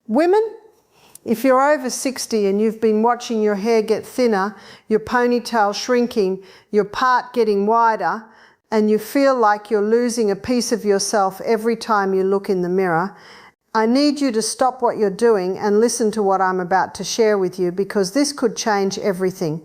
Women, if you're over 60 and you've been watching your hair get thinner, your ponytail shrinking, your part getting wider, and you feel like you're losing a piece of yourself every time you look in the mirror, I need you to stop what you're doing and listen to what I'm about to share with you, because this could change everything.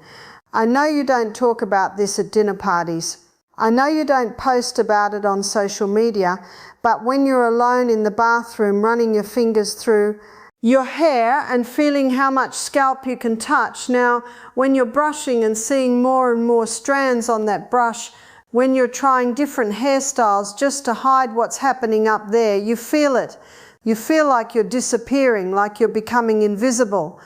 I know you don't talk about this at dinner parties. I know you don't post about it on social media, but when you're alone in the bathroom running your fingers through your hair and feeling how much scalp you can touch. Now, when you're brushing and seeing more and more strands on that brush, when you're trying different hairstyles just to hide what's happening up there, you feel it. You feel like you're disappearing, like you're becoming invisible.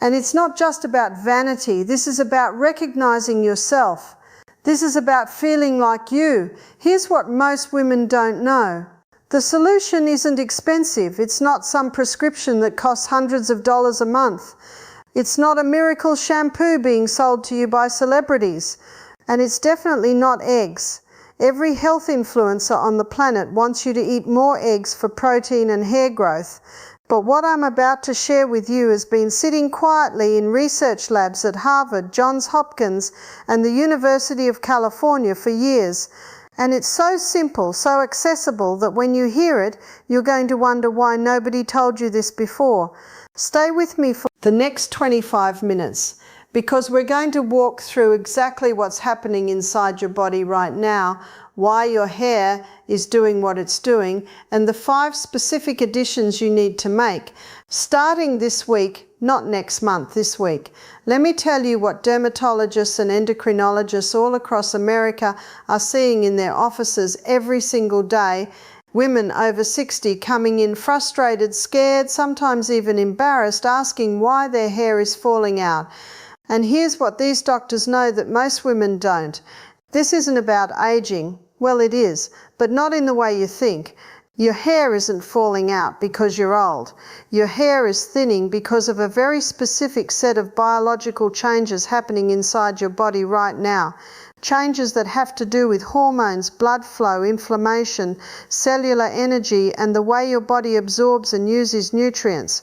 And it's not just about vanity. This is about recognizing yourself. This is about feeling like you. Here's what most women don't know. The solution isn't expensive. It's not some prescription that costs hundreds of dollars a month. It's not a miracle shampoo being sold to you by celebrities. And it's definitely not eggs. Every health influencer on the planet wants you to eat more eggs for protein and hair growth. But what I'm about to share with you has been sitting quietly in research labs at Harvard, Johns Hopkins, and the University of California for years. And it's so simple, so accessible, that when you hear it, you're going to wonder why nobody told you this before. Stay with me for the next 25 minutes, because we're going to walk through exactly what's happening inside your body right now, why your hair is doing what it's doing, and the 5 specific additions you need to make, starting this week, not next month, this week. Let me tell you what dermatologists and endocrinologists all across America are seeing in their offices every single day. Women over 60 coming in frustrated, scared, sometimes even embarrassed, asking why their hair is falling out. And here's what these doctors know that most women don't. This isn't about aging. Well, it is, but not in the way you think. Your hair isn't falling out because you're old. Your hair is thinning because of a very specific set of biological changes happening inside your body right now. Changes that have to do with hormones, blood flow, inflammation, cellular energy, and the way your body absorbs and uses nutrients.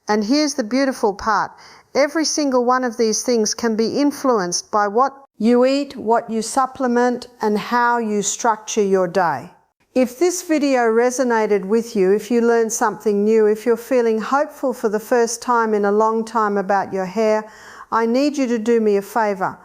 And here's the beautiful part. Every single one of these things can be influenced by what you eat, what you supplement, and how you structure your day. If this video resonated with you, if you learned something new, if you're feeling hopeful for the first time in a long time about your hair, I need you to do me a favor.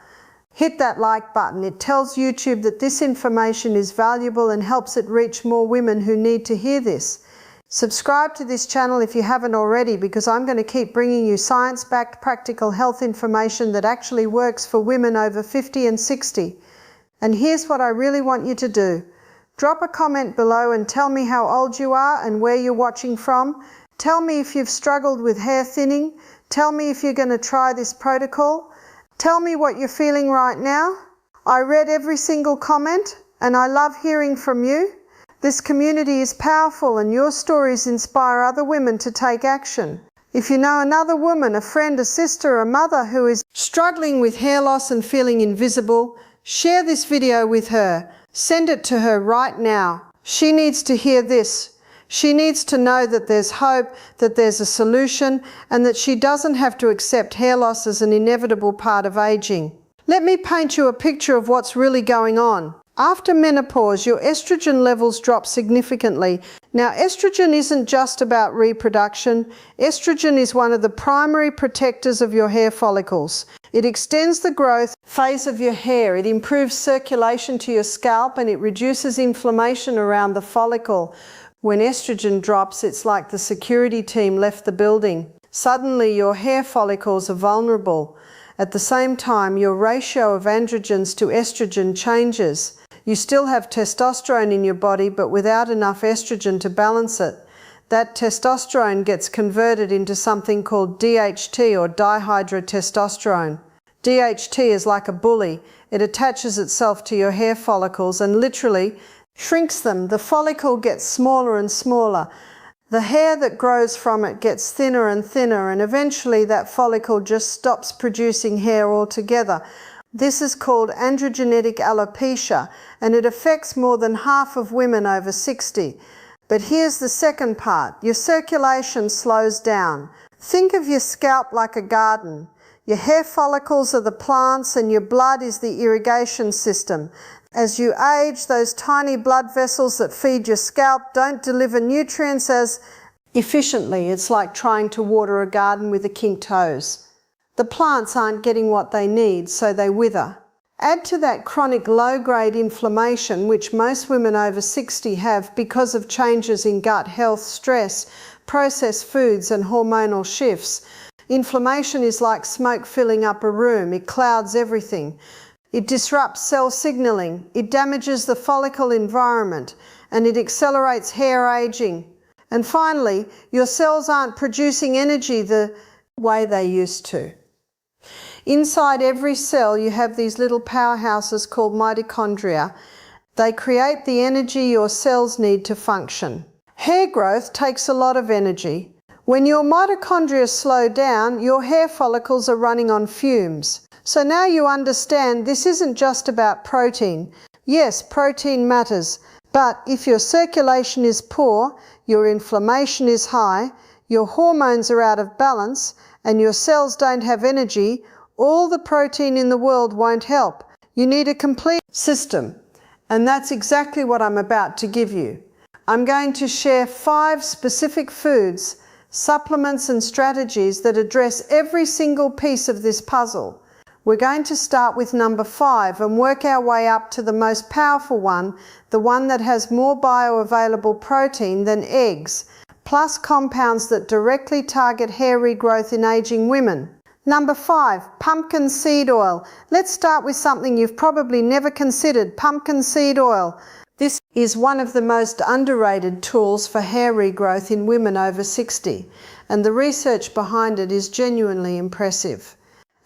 Hit that like button. It tells YouTube that this information is valuable and helps it reach more women who need to hear this. Subscribe to this channel if you haven't already, because I'm going to keep bringing you science-backed practical health information that actually works for women over 50 and 60. And here's what I really want you to do. Drop a comment below and tell me how old you are and where you're watching from. Tell me if you've struggled with hair thinning. Tell me if you're going to try this protocol. Tell me what you're feeling right now. I read every single comment and I love hearing from you. This community is powerful and your stories inspire other women to take action. If you know another woman, a friend, a sister, a mother who is struggling with hair loss and feeling invisible, share this video with her. Send it to her right now. She needs to hear this. She needs to know that there's hope, that there's a solution, and that she doesn't have to accept hair loss as an inevitable part of aging. Let me paint you a picture of what's really going on. After menopause, your estrogen levels drop significantly. Now, estrogen isn't just about reproduction. Estrogen is one of the primary protectors of your hair follicles. It extends the growth phase of your hair. It improves circulation to your scalp and it reduces inflammation around the follicle. When estrogen drops, it's like the security team left the building. Suddenly, your hair follicles are vulnerable. At the same time, your ratio of androgens to estrogen changes. You still have testosterone in your body, but without enough estrogen to balance it. That testosterone gets converted into something called DHT, or dihydrotestosterone. DHT is like a bully. It attaches itself to your hair follicles and literally shrinks them. The follicle gets smaller and smaller. The hair that grows from it gets thinner and thinner, and eventually that follicle just stops producing hair altogether. This is called androgenetic alopecia, and it affects more than half of women over 60. But here's the second part. Your circulation slows down. Think of your scalp like a garden. Your hair follicles are the plants and your blood is the irrigation system. As you age, those tiny blood vessels that feed your scalp don't deliver nutrients as efficiently. It's like trying to water a garden with a kinked hose. The plants aren't getting what they need, so they wither. Add to that chronic low-grade inflammation, which most women over 60 have because of changes in gut health, stress, processed foods and hormonal shifts. Inflammation is like smoke filling up a room. It clouds everything. It disrupts cell signaling. It damages the follicle environment and it accelerates hair aging. And finally, your cells aren't producing energy the way they used to. Inside every cell you have these little powerhouses called mitochondria. They create the energy your cells need to function. Hair growth takes a lot of energy. When your mitochondria slow down, your hair follicles are running on fumes. So now you understand this isn't just about protein. Yes, protein matters, but if your circulation is poor, your inflammation is high, your hormones are out of balance, and your cells don't have energy, all the protein in the world won't help. You need a complete system, and that's exactly what I'm about to give you. I'm going to share 5 specific foods, supplements and strategies that address every single piece of this puzzle. We're going to start with number 5 and work our way up to the most powerful one, the one that has more bioavailable protein than eggs, plus compounds that directly target hair regrowth in aging women. Number 5, pumpkin seed oil. Let's start with something you've probably never considered, pumpkin seed oil. This is one of the most underrated tools for hair regrowth in women over 60, and the research behind it is genuinely impressive.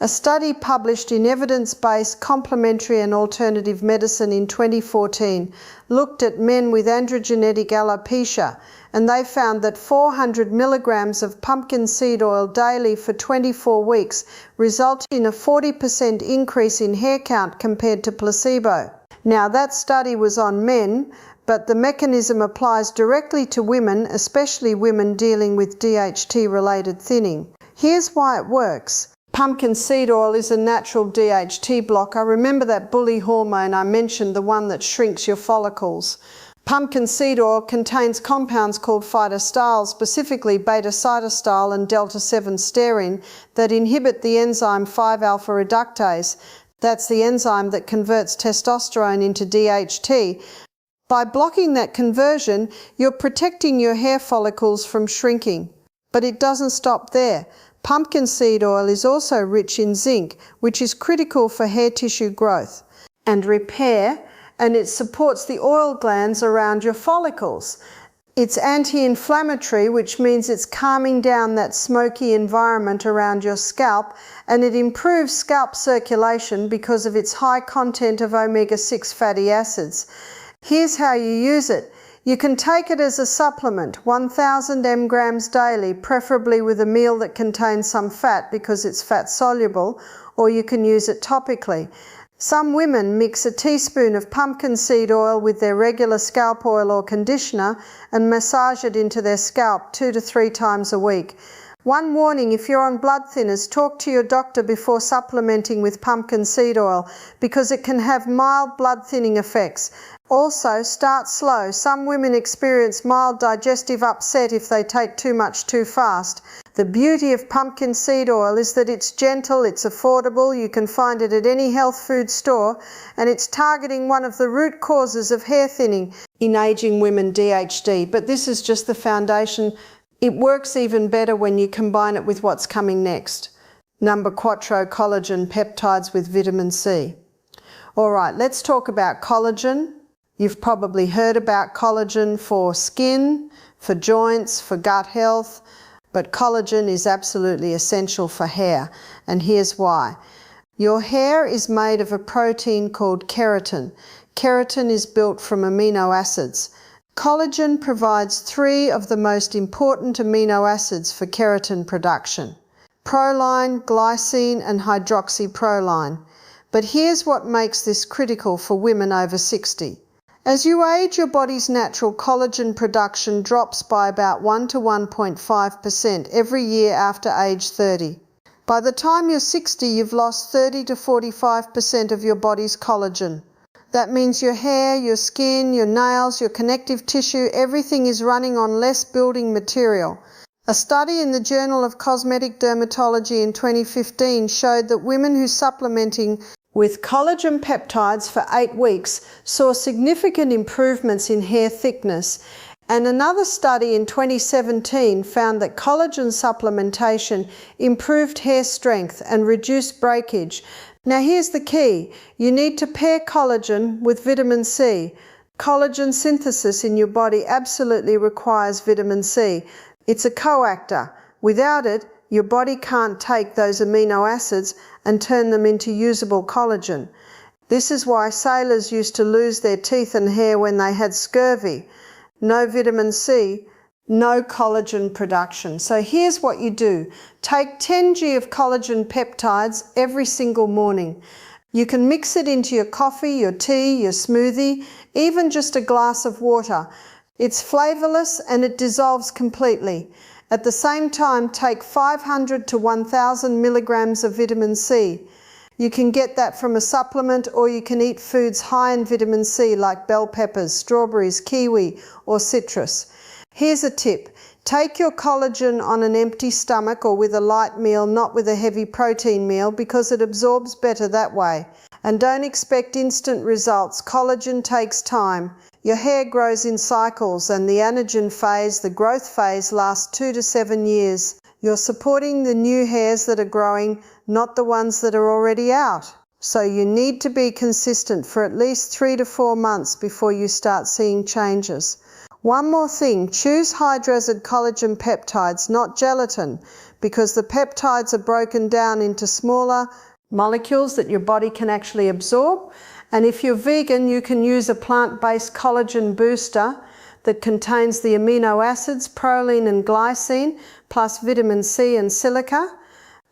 A study published in Evidence-Based Complementary and Alternative Medicine in 2014 looked at men with androgenetic alopecia, and they found that 400 milligrams of pumpkin seed oil daily for 24 weeks resulted in a 40% increase in hair count compared to placebo. Now that study was on men, but the mechanism applies directly to women, especially women dealing with DHT-related thinning. Here's why it works. Pumpkin seed oil is a natural DHT blocker. Remember that bully hormone I mentioned, the one that shrinks your follicles. Pumpkin seed oil contains compounds called phytostyrol, specifically beta-cytostyrol and delta-7 sterine, that inhibit the enzyme 5-alpha reductase. That's the enzyme that converts testosterone into DHT. By blocking that conversion, you're protecting your hair follicles from shrinking. But it doesn't stop there. Pumpkin seed oil is also rich in zinc, which is critical for hair tissue growth and repair, and it supports the oil glands around your follicles. It's anti-inflammatory, which means it's calming down that smoky environment around your scalp, and it improves scalp circulation because of its high content of omega-6 fatty acids. Here's how you use it. You can take it as a supplement, 1,000 mg daily, preferably with a meal that contains some fat because it's fat soluble, or you can use it topically. Some women mix a teaspoon of pumpkin seed oil with their regular scalp oil or conditioner and massage it into their scalp 2 to 3 times a week. One warning, if you're on blood thinners, talk to your doctor before supplementing with pumpkin seed oil because it can have mild blood thinning effects. Also, start slow. Some women experience mild digestive upset if they take too much too fast. The beauty of pumpkin seed oil is that it's gentle, it's affordable, you can find it at any health food store, and it's targeting one of the root causes of hair thinning in aging women, DHT. But this is just the foundation. It works even better when you combine it with what's coming next. Number 4, collagen peptides with vitamin C. All right, let's talk about collagen. You've probably heard about collagen for skin, for joints, for gut health, but collagen is absolutely essential for hair, and here's why. Your hair is made of a protein called keratin. Keratin is built from amino acids. Collagen provides 3 of the most important amino acids for keratin production: proline, glycine, and hydroxyproline. But here's what makes this critical for women over 60. As you age, your body's natural collagen production drops by about 1 to 1.5% every year after age 30. By the time you're 60, you've lost 30 to 45% of your body's collagen. That means your hair, your skin, your nails, your connective tissue, everything is running on less building material. A study in the Journal of Cosmetic Dermatology in 2015 showed that women who supplementing with collagen peptides for 8 weeks saw significant improvements in hair thickness, and another study in 2017 found that collagen supplementation improved hair strength and reduced breakage. Now here's the key: you need to pair collagen with vitamin C. Collagen synthesis in your body absolutely requires vitamin C. It's a coactor. Without it, your body can't take those amino acids and turn them into usable collagen. This is why sailors used to lose their teeth and hair when they had scurvy. No vitamin C, no collagen production. So here's what you do. Take 10 g of collagen peptides every single morning. You can mix it into your coffee, your tea, your smoothie, even just a glass of water. It's flavorless and it dissolves completely. At the same time, take 500 to 1,000 milligrams of vitamin C. You can get that from a supplement, or you can eat foods high in vitamin C like bell peppers, strawberries, kiwi, or citrus. Here's a tip. Take your collagen on an empty stomach or with a light meal, not with a heavy protein meal, because it absorbs better that way. And don't expect instant results. Collagen takes time. Your hair grows in cycles, and the anagen phase, the growth phase, lasts 2 to 7 years. You're supporting the new hairs that are growing, not the ones that are already out. So you need to be consistent for at least 3 to 4 months before you start seeing changes. One more thing, choose hydrazed collagen peptides, not gelatin, because the peptides are broken down into smaller molecules that your body can actually absorb. And if you're vegan, you can use a plant-based collagen booster that contains the amino acids, proline and glycine, plus vitamin C and silica.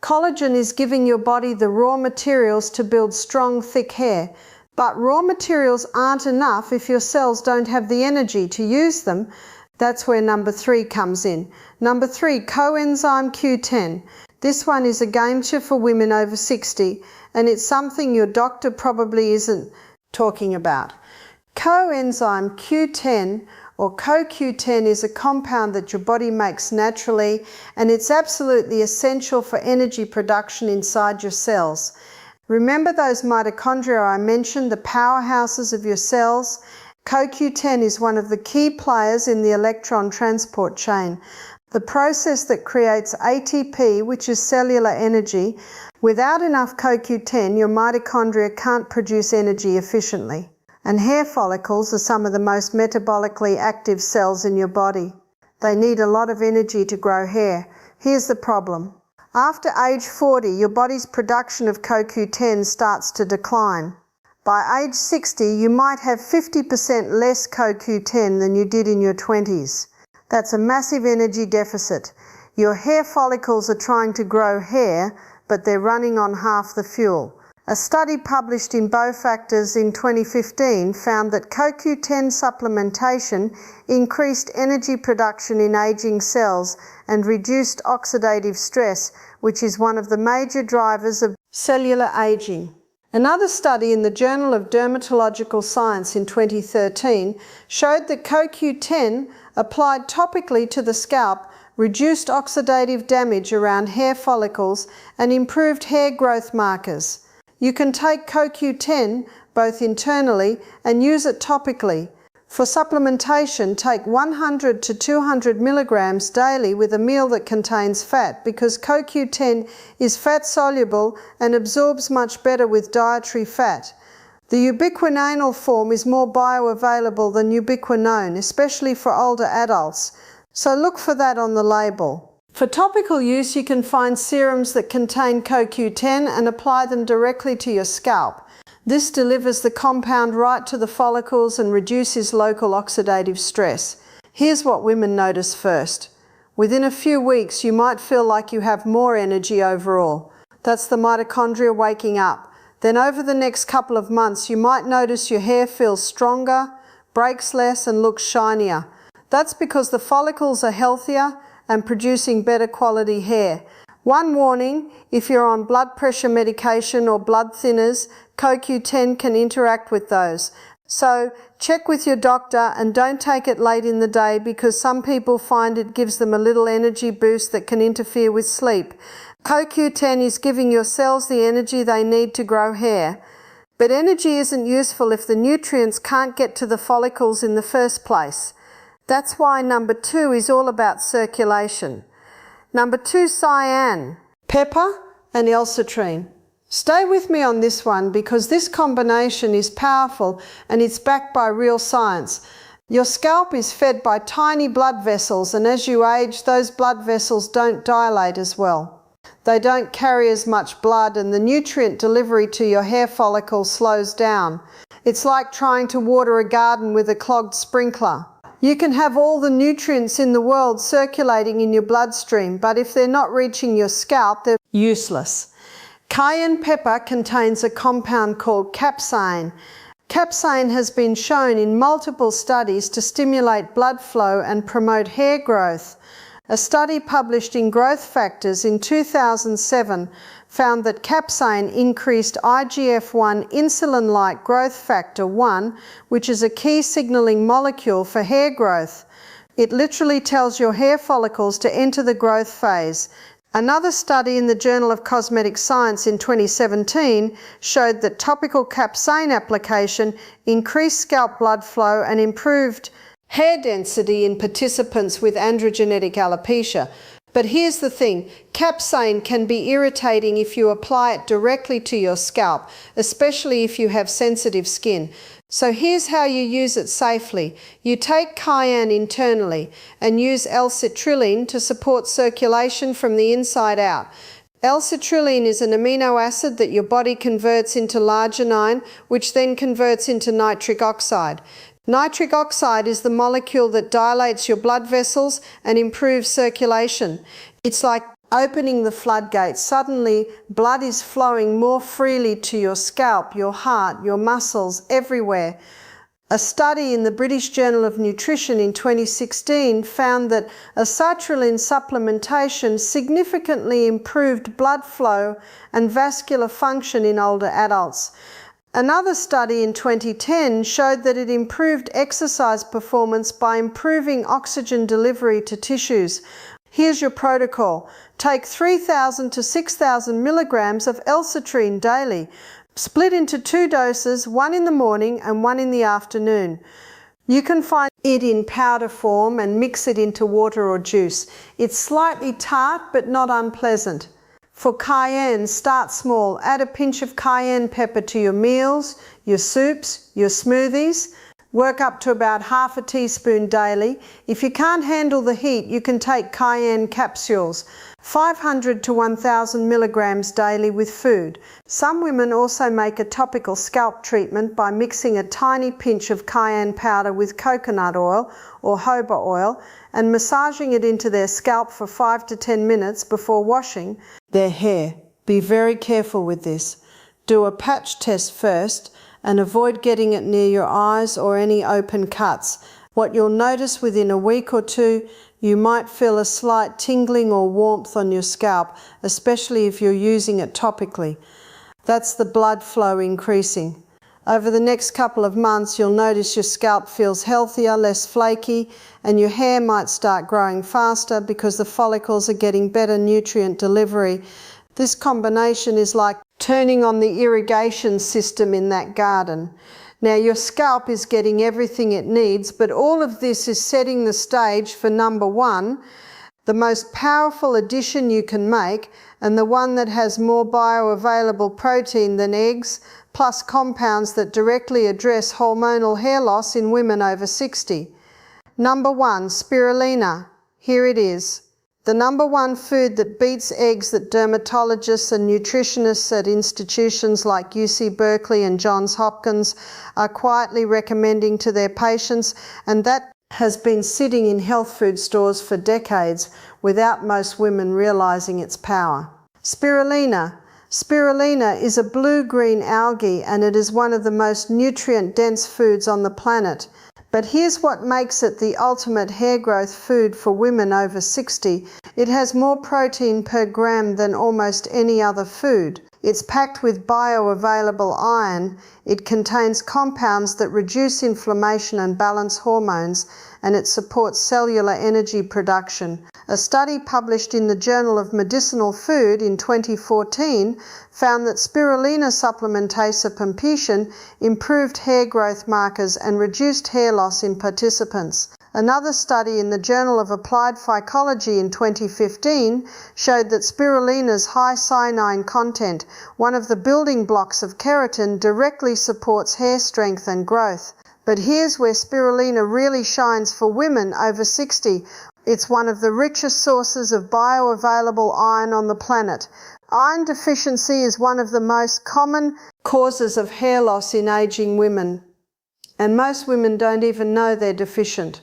Collagen is giving your body the raw materials to build strong, thick hair. But raw materials aren't enough if your cells don't have the energy to use them. That's where number 3 comes in. Number 3, coenzyme Q10. This one is a game changer for women over 60, and it's something your doctor probably isn't talking about. Coenzyme Q10 or CoQ10 is a compound that your body makes naturally, and it's absolutely essential for energy production inside your cells. Remember those mitochondria I mentioned, the powerhouses of your cells? CoQ10 is one of the key players in the electron transport chain, the process that creates ATP, which is cellular energy. Without enough CoQ10, your mitochondria can't produce energy efficiently. And hair follicles are some of the most metabolically active cells in your body. They need a lot of energy to grow hair. Here's the problem. After age 40, your body's production of CoQ10 starts to decline. By age 60, you might have 50% less CoQ10 than you did in your 20s. That's a massive energy deficit. Your hair follicles are trying to grow hair, but they're running on half the fuel. A study published in Bofactors in 2015 found that CoQ10 supplementation increased energy production in aging cells and reduced oxidative stress, which is one of the major drivers of cellular aging. Another study in the Journal of Dermatological Science in 2013 showed that CoQ10 applied topically to the scalp reduced oxidative damage around hair follicles and improved hair growth markers. You can take CoQ10 both internally and use it topically. For supplementation, take 100 to 200 milligrams daily with a meal that contains fat, because CoQ10 is fat soluble and absorbs much better with dietary fat. The ubiquinol form is more bioavailable than ubiquinone, especially for older adults, so look for that on the label. For topical use, you can find serums that contain CoQ10 and apply them directly to your scalp. This delivers the compound right to the follicles and reduces local oxidative stress. Here's what women notice first. Within a few weeks, you might feel like you have more energy overall. That's the mitochondria waking up. Then over the next couple of months, you might notice your hair feels stronger, breaks less and looks shinier. That's because the follicles are healthier and producing better quality hair. One warning, if you're on blood pressure medication or blood thinners, CoQ10 can interact with those. So check with your doctor and don't take it late in the day because some people find it gives them a little energy boost that can interfere with sleep. CoQ10 is giving your cells the energy they need to grow hair. But energy isn't useful if the nutrients can't get to the follicles in the first place. That's why number 2 is all about circulation. Number 2, cyan, pepper and L-citrine. Stay with me on this one because this combination is powerful and it's backed by real science. Your scalp is fed by tiny blood vessels, and as you age, those blood vessels don't dilate as well. They don't carry as much blood and the nutrient delivery to your hair follicle slows down. It's like trying to water a garden with a clogged sprinkler. You can have all the nutrients in the world circulating in your bloodstream, but if they're not reaching your scalp, they're useless. Cayenne pepper contains a compound called capsaicin. Capsaicin has been shown in multiple studies to stimulate blood flow and promote hair growth. A study published in Growth Factors in 2007 found that capsaicin increased IGF-1 insulin-like growth factor 1, which is a key signaling molecule for hair growth. It literally tells your hair follicles to enter the growth phase. Another study in the Journal of Cosmetic Science in 2017 showed that topical capsaicin application increased scalp blood flow and improved hair density in participants with androgenetic alopecia. But here's the thing, capsaicin can be irritating if you apply it directly to your scalp, especially if you have sensitive skin. So here's how you use it safely. You take cayenne internally and use L-citrulline to support circulation from the inside out. L-citrulline is an amino acid that your body converts into l'arginine, which then converts into nitric oxide. Nitric oxide is the molecule that dilates your blood vessels and improves circulation. It's like opening the floodgates. Suddenly, blood is flowing more freely to your scalp, your heart, your muscles, everywhere. A study in the British Journal of Nutrition in 2016 found that acetylcholine supplementation significantly improved blood flow and vascular function in older adults. Another study in 2010 showed that it improved exercise performance by improving oxygen delivery to tissues. Here's your protocol. Take 3,000 to 6,000 milligrams of L-citrine daily. Split into 2 doses, one in the morning and one in the afternoon. You can find it in powder form and mix it into water or juice. It's slightly tart but not unpleasant. For cayenne, start small. Add a pinch of cayenne pepper to your meals, your soups, your smoothies. Work up to about half a teaspoon daily. If you can't handle the heat, you can take cayenne capsules, 500 to 1,000 milligrams daily with food. Some women also make a topical scalp treatment by mixing a tiny pinch of cayenne powder with coconut oil or jojoba oil and massaging it into their scalp for 5 to 10 minutes before washing their hair. Be very careful with this. Do a patch test first and avoid getting it near your eyes or any open cuts. What you'll notice within a week or two, you might feel a slight tingling or warmth on your scalp, especially if you're using it topically. That's the blood flow increasing. Over the next couple of months, you'll notice your scalp feels healthier, less flaky, and your hair might start growing faster because the follicles are getting better nutrient delivery. This combination is like turning on the irrigation system in that garden. Now your scalp is getting everything it needs, but all of this is setting the stage for number 1, the most powerful addition you can make, and the one that has more bioavailable protein than eggs, plus compounds that directly address hormonal hair loss in women over 60. Number 1, spirulina. Here it is. The number 1 food that beats eggs that dermatologists and nutritionists at institutions like UC Berkeley and Johns Hopkins are quietly recommending to their patients, and that has been sitting in health food stores for decades without most women realizing its power. Spirulina. Spirulina is a blue-green algae and it is one of the most nutrient-dense foods on the planet. But here's what makes it the ultimate hair growth food for women over 60. It has more protein per gram than almost any other food. It's packed with bioavailable iron. It contains compounds that reduce inflammation and balance hormones, and it supports cellular energy production. A study published in the Journal of Medicinal Food in 2014 found that spirulina supplementase pumpation improved hair growth markers and reduced hair loss in participants. Another study in the Journal of Applied Phycology in 2015 showed that spirulina's high cyanine content, one of the building blocks of keratin, directly supports hair strength and growth. But here's where spirulina really shines for women over 60. It's one of the richest sources of bioavailable iron on the planet. Iron deficiency is one of the most common causes of hair loss in aging women, and most women don't even know they're deficient.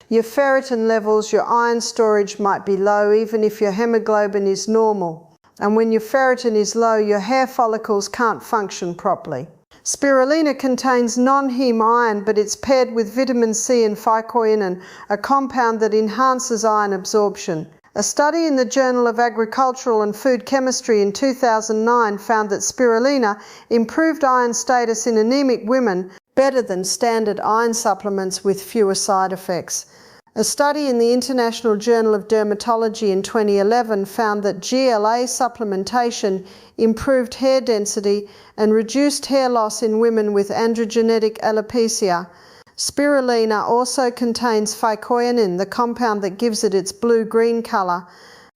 Your ferritin levels, your iron storage might be low even if your hemoglobin is normal. And when your ferritin is low, your hair follicles can't function properly. Spirulina contains non-heme iron, but it's paired with vitamin C and phycoinin, a compound that enhances iron absorption. A study in the Journal of Agricultural and Food Chemistry in 2009 found that spirulina improved iron status in anemic women better than standard iron supplements with fewer side effects. A study in the International Journal of Dermatology in 2011 found that GLA supplementation improved hair density and reduced hair loss in women with androgenetic alopecia. Spirulina also contains phycoinin, the compound that gives it its blue-green color.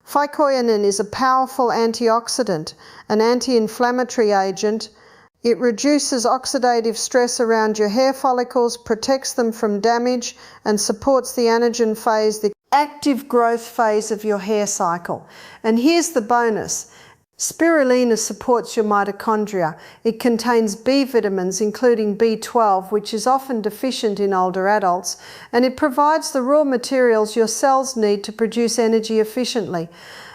Phycoinin is a powerful antioxidant, an anti-inflammatory agent. It reduces oxidative stress around your hair follicles, protects them from damage, and supports the anagen phase, the active growth phase of your hair cycle. And here's the bonus. Spirulina supports your mitochondria. It contains B vitamins, including B12, which is often deficient in older adults, and it provides the raw materials your cells need to produce energy efficiently.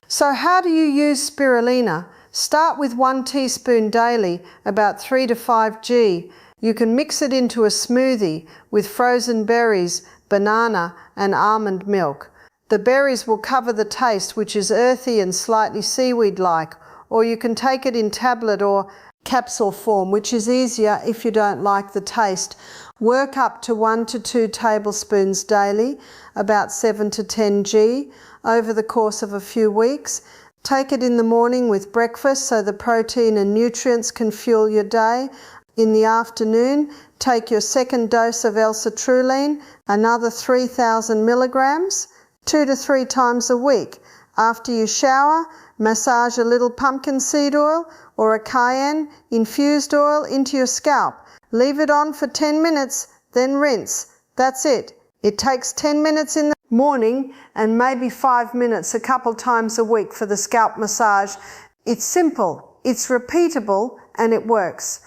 So how do you use spirulina? Start with 1 teaspoon daily, about 3 to 5 g. You can mix it into a smoothie with frozen berries, banana, and almond milk. The berries will cover the taste, which is earthy and slightly seaweed-like, or you can take it in tablet or capsule form, which is easier if you don't like the taste. Work up to 1 to 2 tablespoons daily, about 7 to 10 g, over the course of a few weeks. Take it in the morning with breakfast so the protein and nutrients can fuel your day. In the afternoon, take your second dose of L-citrulline, another 3,000 milligrams, 2 to 3 times a week. After you shower, massage a little pumpkin seed oil or a cayenne infused oil into your scalp. Leave it on for 10 minutes, then rinse. That's it. It takes 10 minutes in the morning and maybe 5 minutes a couple times a week for the scalp massage. It's simple, it's repeatable, and it works.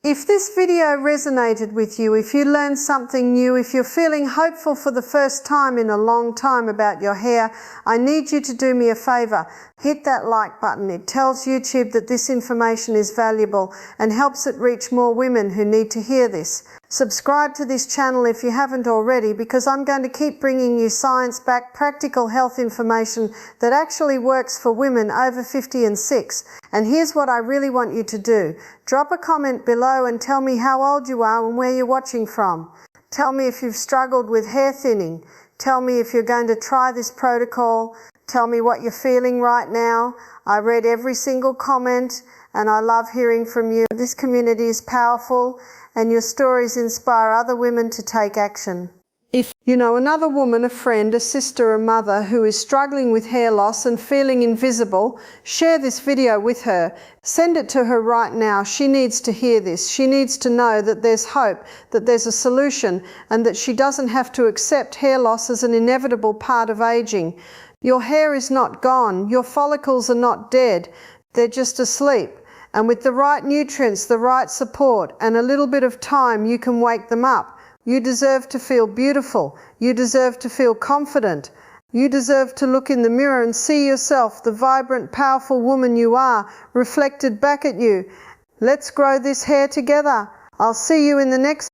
If this video resonated with you, if you learned something new, if you're feeling hopeful for the first time in a long time about your hair, I need you to do me a favor. Hit that like button. It tells YouTube that this information is valuable and helps it reach more women who need to hear this. Subscribe to this channel if you haven't already, because I'm going to keep bringing you science-backed practical health information that actually works for women over 50 and 6. And here's what I really want you to do. Drop a comment below and tell me how old you are and where you're watching from. Tell me if you've struggled with hair thinning. Tell me if you're going to try this protocol. Tell me what you're feeling right now. I read every single comment and I love hearing from you. This community is powerful and your stories inspire other women to take action. If you know another woman, a friend, a sister, a mother who is struggling with hair loss and feeling invisible, share this video with her. Send it to her right now. She needs to hear this. She needs to know that there's hope, that there's a solution, and that she doesn't have to accept hair loss as an inevitable part of aging. Your hair is not gone. Your follicles are not dead. They're just asleep. And with the right nutrients, the right support, and a little bit of time, you can wake them up. You deserve to feel beautiful. You deserve to feel confident. You deserve to look in the mirror and see yourself, the vibrant, powerful woman you are, reflected back at you. Let's grow this hair together. I'll see you in the next